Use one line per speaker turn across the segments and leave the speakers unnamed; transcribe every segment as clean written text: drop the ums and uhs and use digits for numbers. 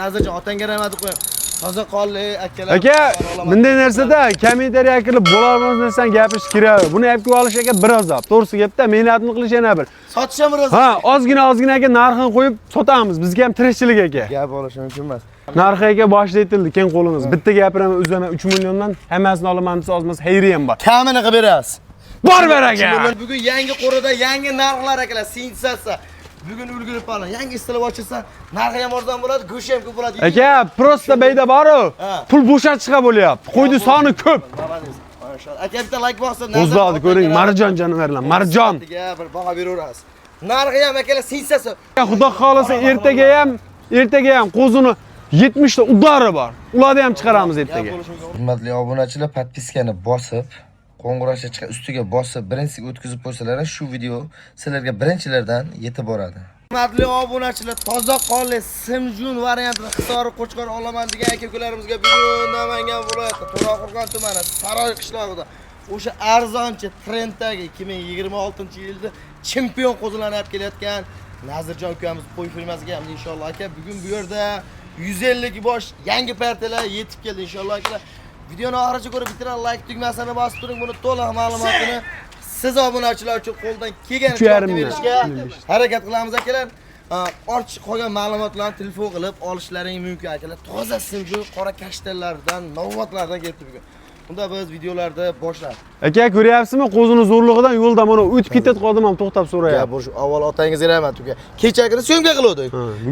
Nazirjon, otangga rahmat qo'ying. Toza qolli akalar.
Aka, bunday narsada kommentariy qilib bo'larmiz desan gapirish kerak. Buni olib olish aka biroz zap. To'g'risi gapda, mehnatni qilish yana bir.
Sotish ham biroz.
Ha, ozgina aka narxini qo'yib sotamiz. Bizga ham tirikchilik aka.
Gap olish mumkin emas.
Narxi aka boshida aytildi, keng qo'limiz. Bitta gapiraman, uzaman 3 milliondan hammasini olaman desa ozmas, xayriyam bor.
Kamini qilib berasiz.
Bor ber aka.
Bugun yangi qo'rida yangi narxlar akalar, sensasiya. Bugun ulgurib qoling. Yangi istilib ochilsa, narxi ham arzon bo'ladi, go'shi ham ko'p bo'ladi.
Aka, prosta bayda bor-ku. Pul bo'shatishga bo'lyapti. Qo'ydi soni ko'p.
Maşallah. Aka bitta like bosib,
o'zladi ko'ring, marjon jonivorlar, marjon.
Bir baho beraverasiz. Narxi ham akalar sensasiya.
Xudo xolasa ertaga ham qo'zini 70 ta udari bor. Ularni ham chiqaramiz ertaga.
Hurmatli obunachilar, podpiskani bosib, qo'ng'iroqcha chiqib ustiga bosib, birinchisiga o'tkazib qo'ysalar, shu video sizlarga birinchilardan yetib boradi. Hurmatli obunachilar, toza qonli Simjun variantini Hisori Qo'chqor olaman degan aka-ukalarimizga bugun Namangan viloyati To'raqo'rg'on tumani Saroy qishlog'ida o'sha arzonchi trenddagi 2026-yilda chempion qo'zilarni olib kelayotgan Nazirjon ukamiz qo'y firmasiga ham inshaalloh aka bugun bu yerda 150 bosh yangi partiyalar yetib keldi inshaalloh akalar. Videoni oxirigacha ko'rib bitirib, like tugmasini bosib turing. Buni to'liq ma'lumotini siz obunachilar uchun qo'ldan kelganicha berishga harakat qilamiz akalar. Ortiq qolgan ma'lumotlarni telefon qilib olishlaring mumkin akalar. Toza Simjun qora kashtanlardan, novotlardan keldi bugun. Bunda biz videolarda boshlaymiz.
Aka, ko'ryapsizmi? Qo'zini zo'rlig'idan yo'lda mana o'tib ketib qoldim ham to'xtab so'rayapti.
Ya bu avval otangizga rahmat uka. Kechagina so'ngga qiluvdik.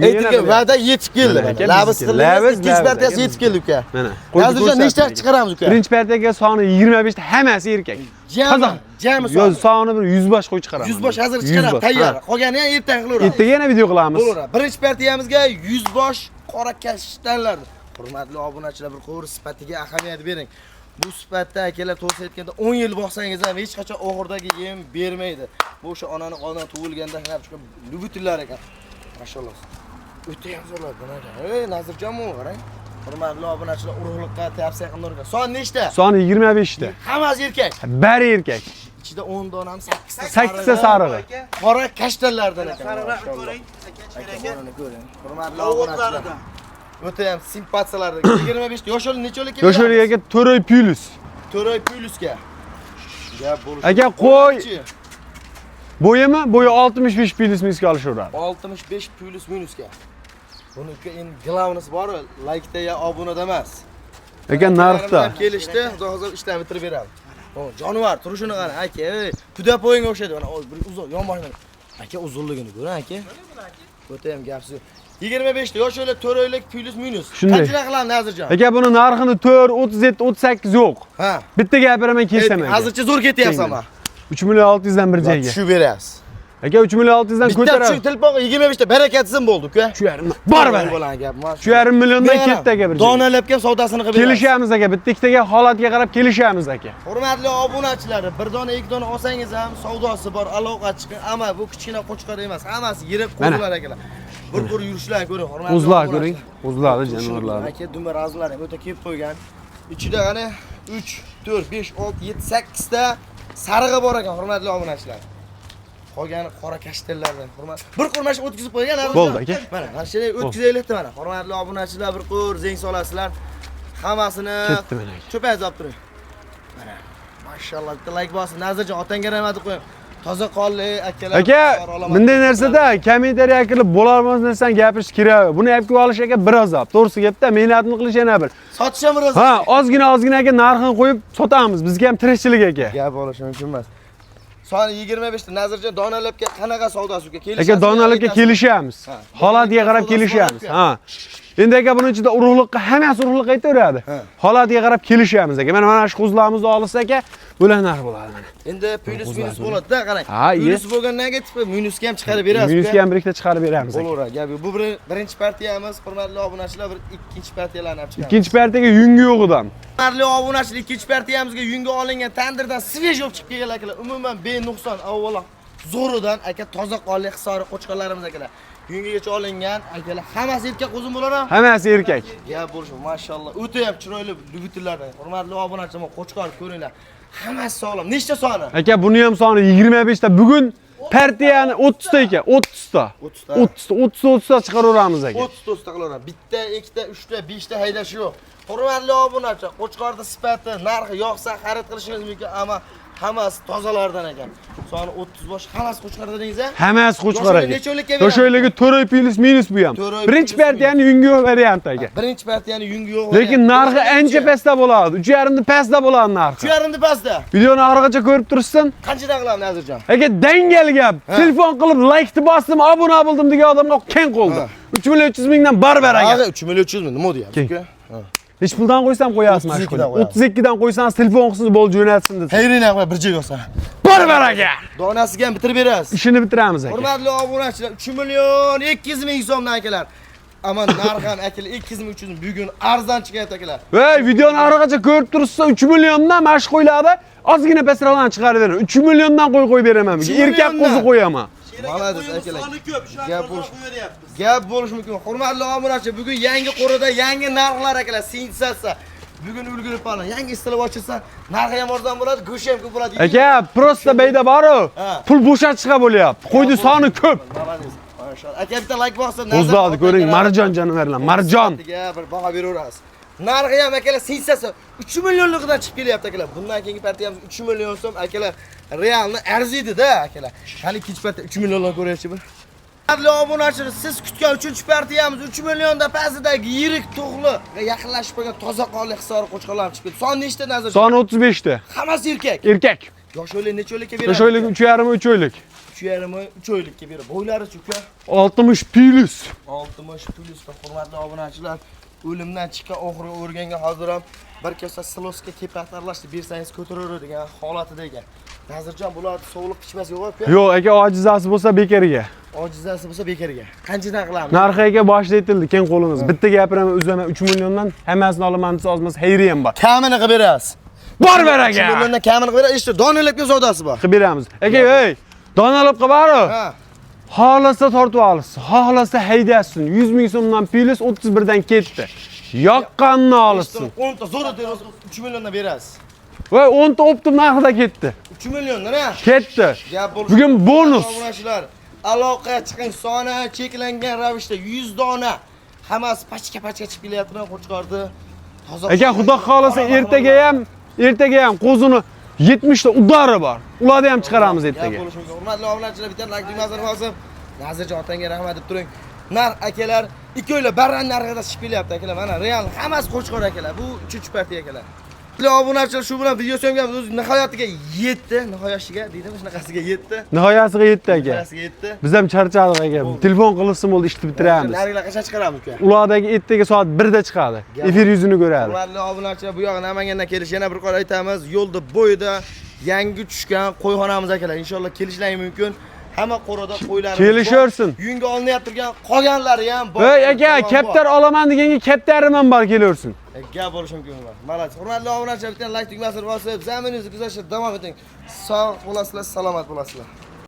Aytgan va'da yetib keldi. Labis ikkinchi partiyasi yetib keldi uka.
Mana.
Hozircha nechta chiqaramiz uka?
Birinchi partiyaga soni 25 ta, hammasi erkak.
Jami
Yo, soni bir 100 bosh qo'y chiqaramiz.
100 bosh hozir chiqaramiz, tayyor. Qolgani ham ertaga qilaveramiz.
Ertaga yana video qilamiz.
Bo'laveradi. Birinchi partiyamizga 100 bosh qora kashtanlar. Hurmatli obunachilar, bir qo'yir sifatiga ahamiyat bering. Bu sifatda akalar to'g'risi aytganda 10 yil boqsangiz ham hech qachon oxirdagi yem bermaydi. Bu o'sha onaning qonidan tug'ilganda qarab chiqqan lubutillar ekan. Mashalloh. O'ta ham zo'rlar buni aka. Ey Nazirjonmi qarang. Hurmatli obunachilar, urug'liqqa tavsiya qildim. Son nechta?
Soni 25 ta.
Hammasi erkak.
Bari erkak.
Ichida 10 donam 8 ta.
8 ta sarig'i.
Qora kashtanlardan ekan.
Sarig'ini ko'ring, aka.
Ko'ring. Hurmatli obunachilar. O'ta ham simpatsiyalarda 25 yoshlar necholik keladi?
Yoshlar aka To'roy Plus.
To'roy Plusga. Gap bo'lishi.
Aka qo'y. Bo'yimi? Bo'yi 65 plus minusga olishaveradi.
65 plus minusga. Buniki endi glavnisi bor, like-da ya obunada emas.
Aka narxda.
Kelishdi, xudo xolasa ishdan bitirib beradi. Jonivor, turishini qara, aka. Kuda poyinga o'xshaydi. Mana uzoq yonboshdan. Aka uzunligini ko'ring, aka. O'ta ham gapsiz. 25 ta yoshlar to'roylik plus minus. Qancha qilamiz Nazirjon?
Aka buni narxini 4, 37, 38 yo'q.
Ha.
Bitta gapiraman kelsam aka.
Hozircha zo'r ketyapsan ama.
3 million 600 dan bir joyga.
Tushib berasiz.
Aka 3 million 600 dan ko'taramiz.
Bitta telefon 25 ta barakatsiz bo'ldi uka.
Shu yarim. Bor ber.
Bo'lan gap.
Shu yarim milliondan ketdi aka bir joyga.
Donalab ham savdosini qilib beramiz.
Kelishamiz aka, bitta ikkitaga holatga qarab kelishamiz aka.
Hurmatli obunachilar, bir dona ikki dona olsangiz ham savdosi bor, aloqa chiqing. Ammo bu kichkina qo'chqor emas, hammasi yirik qo'zlar akalar. Bir yurishlarni ko'ring, hurmatli.
O'zlar ko'ring, o'zlari jonivorlar.
Aka dumar razlar ham o'ta kelib qo'ygan. Ichida qani 3, 4, 5, 6, 7, 8 ta sarig'i bor ekan, hurmatli obunachilar. Qolgani qora kashtanlardan, hurmat. Bir qo'rmash o'tkazib qo'ygan hozir.
Bo'ldi aka.
Mana, mana shunday o'tkazaylikda mana. Hurmatli obunachilar, bir qo'r zeng solasizlar. Hammasini
ketdi mana aka.
cho'payib olib turing. Mana. Mashalloh, bitta like bosib, Nazirjon otangga rahmat qo'ying. Toza qonli akalar.
Aka, bunday narsada kommentariy qilib bo'larmiz desan gapirish kerak. Buni olib olish aka biroz zap. To'g'risi gapda, mehnatni qilish yana bir.
Sotish ham biroz.
Ha, ozgina aka narxini qo'yib sotamiz. Bizga ham tirikchilik aka.
Gap olish mumkin emas. Soni 25 ta Nazirjon donalabga qanaqa savdosi uka?
Aka donalabga kelishamiz. Holatiga qarab kelishamiz. Ha. Endi aka buning ichida urug'liqqa hammasi urug'liq aytaveradi. Holatiga qarab kelishamiz aka. Mana shu qo'zlarimizni olsa aka, bo'lar narx bo'ladi mana.
Endi plus minus bo'ladi-da, qarang. Plus bo'lgandan keyin minusga ham chiqarib berasiz.
Minusga ham bir ikkita chiqarib beramiz.
Bo'laveradi. Gap bu birinchi partiyamiz, hurmatli obunachilar, bir ikkinchi partiyalarni olib chiqamiz.
Ikkinchi partiyaga yungi yo'g'idan.
Hurmatli obunachilar, ikkinchi partiyamizga yungi olingan tandirdan svej olib chiqib kelgan akalar. Umuman benuqson, avvalo zo'ridan aka toza qonli Hisori qo'chqorlarimiz akalar. Yungigacha olingan akalar, hammasi erkak o'zim bo'laram.
Hammasi erkak.
Gap bo'lishi, mashalloh. O'ta ham chiroyli lubutillardan. Hurmatli obunachilar, qo'chqor ko'ringlar. Hammasi sog'lom. Nechta soni?
Aka buni ham soni 25 ta. Bugun Partiyani 30 ta ekan, 30 ta. 30 ta chiqaraveramiz aka.
30 do'st qilaman. Bitta, ikkita, uchta, 5ta haydash yo'q. Hurmatli obunachi, qo'chqorda sifati, narxi yoqsa xarid qilishingiz mumkin, ammo hammasi tozalardan ekan. Soni 30 bosh, hammasi qo'chqorda deysiz-a?
Hammasi qo'chqor aka.
Necha o'ylikka beramiz?
O'shalarga 4 plus minus bu ham. Birinchi partiyani yungi yo'q variant aka.
Birinchi partiyani yungi yo'q.
Lekin narxi ancha pastda bo'ladi. 3,5 da pastda bo'ladi narxi.
3,5 pastda.
Videoni oxirigacha ko'rib tursin.
Qanchadan qilaman Nazirjon?
Aka dangal gap. Telefon qilib like bosdim, obuna bo'ldim degan odamga keng qo'ldi. 3 million 300 mingdan barbar aka.
3 million 300 ming nima deyapsiz uka?
Hech puldan qo'ysam qo'yasiz mana shu. 32 dan qo'ysangiz telefon qilsangiz bo'lib jo'natsin dedi.
Xayrini qo'y bir joyga olsa.
Barbar aka.
Donasiga ham bitirib berasiz.
Ishini bitiramiz aka.
Hurmatli obunachilar, 3 million 200 ming so'mdan akalar. Ammo narx ham akalar 200 ming 300 ming bugun arzon chiqyapti akalar.
Voy, videoni oxirigacha ko'rib tursa 3 milliondan mashq qo'yiladi. Ozgina pastroqdan chiqarib beraman. 3 milliondan qo'yib beraman. Erkak qo'zi qo'yaman.
Malades akalar.
Soni ko'p,
Gap
shuni qo'yapmiz.
Gap bo'lishi mumkin. Hurmatli obunachi, bugun yangi qo'rida yangi narxlar akalar, sensatsiya. Bugun ulgurib qolgan. Yangi istilib ochilsa, narxi ham arzon bo'ladi, go'shi ham ko'p bo'ladi.
Aka, prosta bayda bor-ku. Pul bo'shatishga bo'lyapti. Qo'ydi soni ko'p.
Malades. Mashallah. Aka bitta like bosib,
O'zladi ko'ring, marjon jonivorlar, marjon.
Bir baho beraverasiz. Narxi ham akalar sensatsiya 3 millionlikdan chiqib kelyapti akalar. Bundan keyingi partiyamiz 3 million so'm akalar. Realni arziydi-da akalar. Hali ikkinchi partiya 3 milliondan ko'ryapsiz bir. Hurmatli obunachilar, siz kutgan 3-partiyamiz 3 milliondan pastidagi yirik tug'li va yaqinlashib qolgan toza qonli hisori qo'chqorlar chiqib keldi. Soni nechta nazar?
Soni 35 ta.
Hammasi erkak.
Erkak.
Yosh o'ylik necha o'ylikka beradi?
Yosh o'ylik 3,5 3 oylik.
3,5 3 o'ylikka beradi. Bo'ylari chuka
60 plus.
60 plus hurmatli obunachilar. O'limdan chiqqan oxiri o'rganga hozir ham bir kasa siloska kepak aralashtirib bersangiz ko'taraveradigan holatida ekan. Nazirjon bularni sovuq ichmas yo'q-ku.
Yo'q, aka ojizasi bo'lsa bekariga.
Ojizasi bo'lsa bekariga. Qanchadan qilamiz?
Narxi aka boshida aytildi, keng qo'lingiz. Bitta gapiraman, o'zaman 3 milliondan hammasini olaman desa ozmas, xayri ham bor.
Kamini qilib berasiz.
Bor ber
3
aka.
milliondan kamini qilib berasiz. Ishda donalabga savdosi bor.
Qilib beramiz. Aka, ey, donalab qilib bor-ku.
Ha.
Xohlasa tortib olsin, xohlasa haydasin. 100 ming so'mdan plus 31 dan ketdi. Yoqqanini olsin.
10 ta zo'r deb 3 milliondan berasiz.
Voy, 10 ta optim narxida ketdi.
3 milliondan ha?
Ketdi.
Gap bo'lishi.
Bugun bonus.
Obunachilar, aloqa chiqing soni cheklangan ravishda 100 dona. Hammasi pachka chiqib kelyapti, qo'chqordi.
Aka, xudo xolasa ertaga ham qo'zini 70 ta udari bor. Ularni ham chiqaramiz ertaga.
Hurmatli obunachilar, bitta like tugmasini bosib, Nazirjon otangga rahmat deb turing. Narx akalar, ikkovlar barran narxida chiqib kelyapti akalar. Mana real hammasi qo'chqor akalar. Bu 3-partiya akalar. Obunachilar shu bilan video so'ngamiz o'z nihoyatiga yetdi. Nihoyasiga deydimi, shunaqasiga yetdi.
Nihoyasiga yetdi aka.
Nihoyasiga yetdi.
Biz ham charchadik aka. Telefon qilsin bo'ldi, ishni bitiramiz.
Narilar qachon chiqaramiz uka?
Ulardagi ertaga soat 1 da chiqadi. Efir yuzini ko'radi.
Hurmatli obunachilar, bu yoq Namangandan kelish yana bir qor aytamiz. Yo'lda bo'yida yangi tushgan qo'yxonamiz akalar. Inshaalloh kelishlari mumkin. Hamma qo'rada qo'ylar.
Kelishursin.
Yunga olinyapti turgan qolganlari ham bor.
Ey aka, kaptar olaman deganga kaptarim ham bor, kelursin.
Gap bo'lishi mumkin. Malaz. Hurmatli obunachilar, bitta like tugmasini bosib, zaminingizga kuzatishda davom eting. Sog' bo'lasizlar, salomat bo'lasizlar.